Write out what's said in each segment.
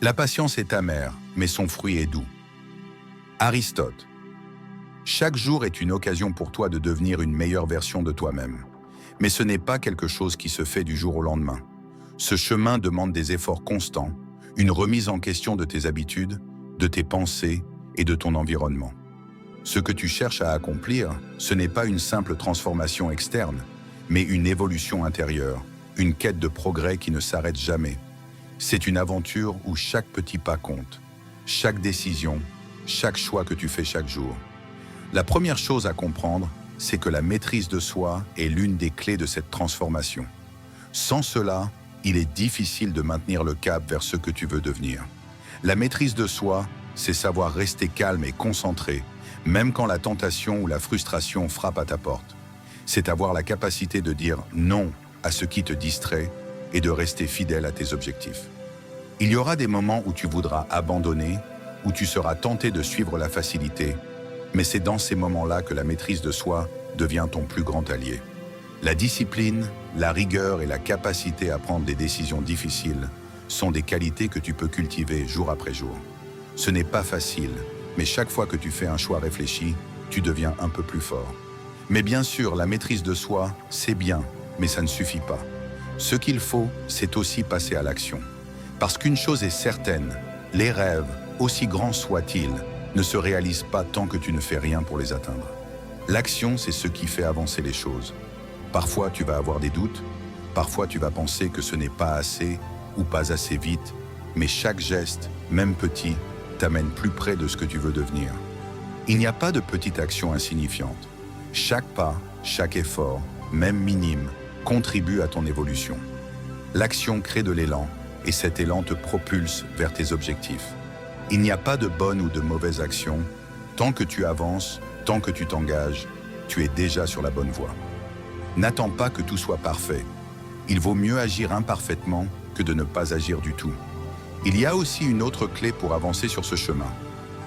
La patience est amère, mais son fruit est doux. Aristote. Chaque jour est une occasion pour toi de devenir une meilleure version de toi-même. Mais ce n'est pas quelque chose qui se fait du jour au lendemain. Ce chemin demande des efforts constants, une remise en question de tes habitudes, de tes pensées et de ton environnement. Ce que tu cherches à accomplir, ce n'est pas une simple transformation externe, mais une évolution intérieure, une quête de progrès qui ne s'arrête jamais. C'est une aventure où chaque petit pas compte, chaque décision, chaque choix que tu fais chaque jour. La première chose à comprendre, c'est que la maîtrise de soi est l'une des clés de cette transformation. Sans cela, il est difficile de maintenir le cap vers ce que tu veux devenir. La maîtrise de soi, c'est savoir rester calme et concentré, même quand la tentation ou la frustration frappe à ta porte. C'est avoir la capacité de dire non à ce qui te distrait et de rester fidèle à tes objectifs. Il y aura des moments où tu voudras abandonner, où tu seras tenté de suivre la facilité, mais c'est dans ces moments-là que la maîtrise de soi devient ton plus grand allié. La discipline, la rigueur et la capacité à prendre des décisions difficiles sont des qualités que tu peux cultiver jour après jour. Ce n'est pas facile, mais chaque fois que tu fais un choix réfléchi, tu deviens un peu plus fort. Mais bien sûr, la maîtrise de soi, c'est bien, mais ça ne suffit pas. Ce qu'il faut, c'est aussi passer à l'action. Parce qu'une chose est certaine, les rêves, aussi grands soient-ils, ne se réalisent pas tant que tu ne fais rien pour les atteindre. L'action, c'est ce qui fait avancer les choses. Parfois, tu vas avoir des doutes, parfois tu vas penser que ce n'est pas assez ou pas assez vite, mais chaque geste, même petit, t'amène plus près de ce que tu veux devenir. Il n'y a pas de petite action insignifiante. Chaque pas, chaque effort, même minime, contribue à ton évolution. L'action crée de l'élan, et cet élan te propulse vers tes objectifs. Il n'y a pas de bonne ou de mauvaise action. Tant que tu avances, tant que tu t'engages, tu es déjà sur la bonne voie. N'attends pas que tout soit parfait. Il vaut mieux agir imparfaitement que de ne pas agir du tout. Il y a aussi une autre clé pour avancer sur ce chemin,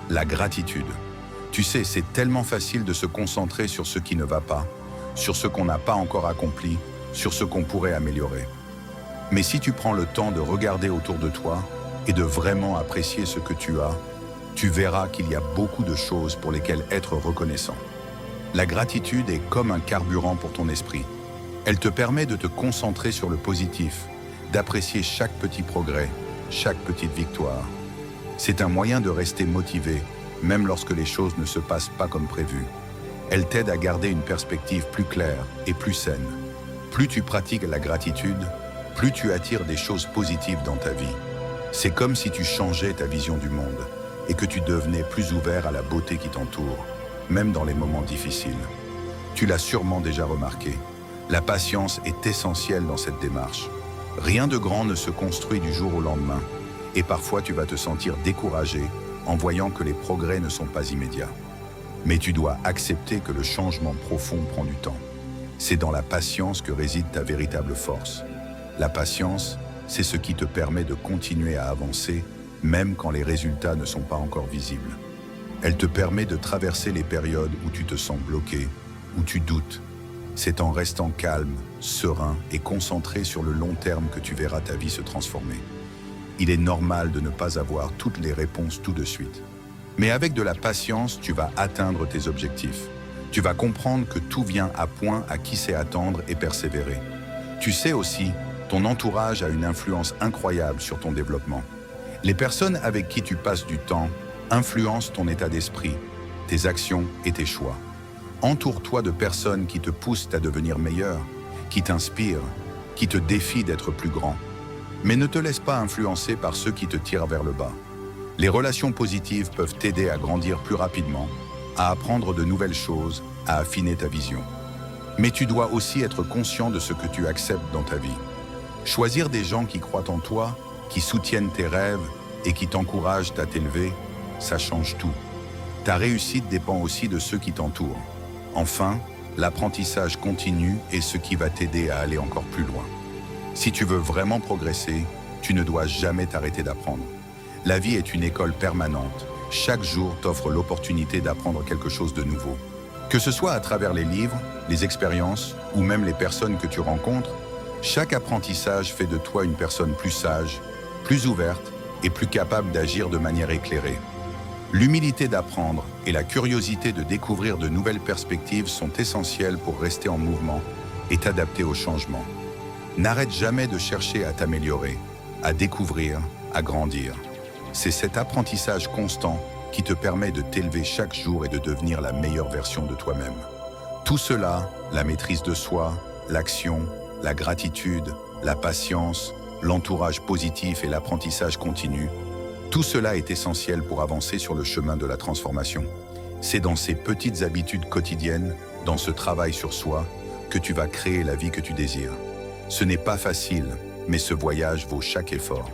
la gratitude. Tu sais, c'est tellement facile de se concentrer sur ce qui ne va pas, sur ce qu'on n'a pas encore accompli, sur ce qu'on pourrait améliorer. Mais si tu prends le temps de regarder autour de toi et de vraiment apprécier ce que tu as, tu verras qu'il y a beaucoup de choses pour lesquelles être reconnaissant. La gratitude est comme un carburant pour ton esprit. Elle te permet de te concentrer sur le positif, d'apprécier chaque petit progrès, chaque petite victoire. C'est un moyen de rester motivé, même lorsque les choses ne se passent pas comme prévu. Elle t'aide à garder une perspective plus claire et plus saine. Plus tu pratiques la gratitude, plus tu attires des choses positives dans ta vie. C'est comme si tu changeais ta vision du monde et que tu devenais plus ouvert à la beauté qui t'entoure, même dans les moments difficiles. Tu l'as sûrement déjà remarqué, la patience est essentielle dans cette démarche. Rien de grand ne se construit du jour au lendemain, et parfois tu vas te sentir découragé en voyant que les progrès ne sont pas immédiats. Mais tu dois accepter que le changement profond prend du temps. C'est dans la patience que réside ta véritable force. La patience, c'est ce qui te permet de continuer à avancer, même quand les résultats ne sont pas encore visibles. Elle te permet de traverser les périodes où tu te sens bloqué, où tu doutes. C'est en restant calme, serein et concentré sur le long terme que tu verras ta vie se transformer. Il est normal de ne pas avoir toutes les réponses tout de suite. Mais avec de la patience, tu vas atteindre tes objectifs. Tu vas comprendre que tout vient à point à qui sait attendre et persévérer. Tu sais aussi, ton entourage a une influence incroyable sur ton développement. Les personnes avec qui tu passes du temps influencent ton état d'esprit, tes actions et tes choix. Entoure-toi de personnes qui te poussent à devenir meilleur, qui t'inspirent, qui te défient d'être plus grand. Mais ne te laisse pas influencer par ceux qui te tirent vers le bas. Les relations positives peuvent t'aider à grandir plus rapidement, à apprendre de nouvelles choses, à affiner ta vision. Mais tu dois aussi être conscient de ce que tu acceptes dans ta vie. Choisir des gens qui croient en toi, qui soutiennent tes rêves et qui t'encouragent à t'élever, ça change tout. Ta réussite dépend aussi de ceux qui t'entourent. Enfin, l'apprentissage continu est ce qui va t'aider à aller encore plus loin. Si tu veux vraiment progresser, tu ne dois jamais t'arrêter d'apprendre. La vie est une école permanente. Chaque jour t'offre l'opportunité d'apprendre quelque chose de nouveau. Que ce soit à travers les livres, les expériences ou même les personnes que tu rencontres, chaque apprentissage fait de toi une personne plus sage, plus ouverte et plus capable d'agir de manière éclairée. L'humilité d'apprendre et la curiosité de découvrir de nouvelles perspectives sont essentielles pour rester en mouvement et t'adapter au changement. N'arrête jamais de chercher à t'améliorer, à découvrir, à grandir. C'est cet apprentissage constant qui te permet de t'élever chaque jour et de devenir la meilleure version de toi-même. Tout cela, la maîtrise de soi, l'action, la gratitude, la patience, l'entourage positif et l'apprentissage continu, tout cela est essentiel pour avancer sur le chemin de la transformation. C'est dans ces petites habitudes quotidiennes, dans ce travail sur soi, que tu vas créer la vie que tu désires. Ce n'est pas facile, mais ce voyage vaut chaque effort.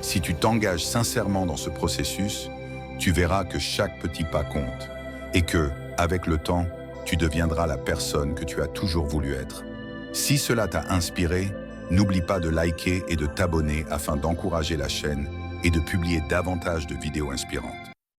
Si tu t'engages sincèrement dans ce processus, tu verras que chaque petit pas compte et que, avec le temps, tu deviendras la personne que tu as toujours voulu être. Si cela t'a inspiré, n'oublie pas de liker et de t'abonner afin d'encourager la chaîne et de publier davantage de vidéos inspirantes.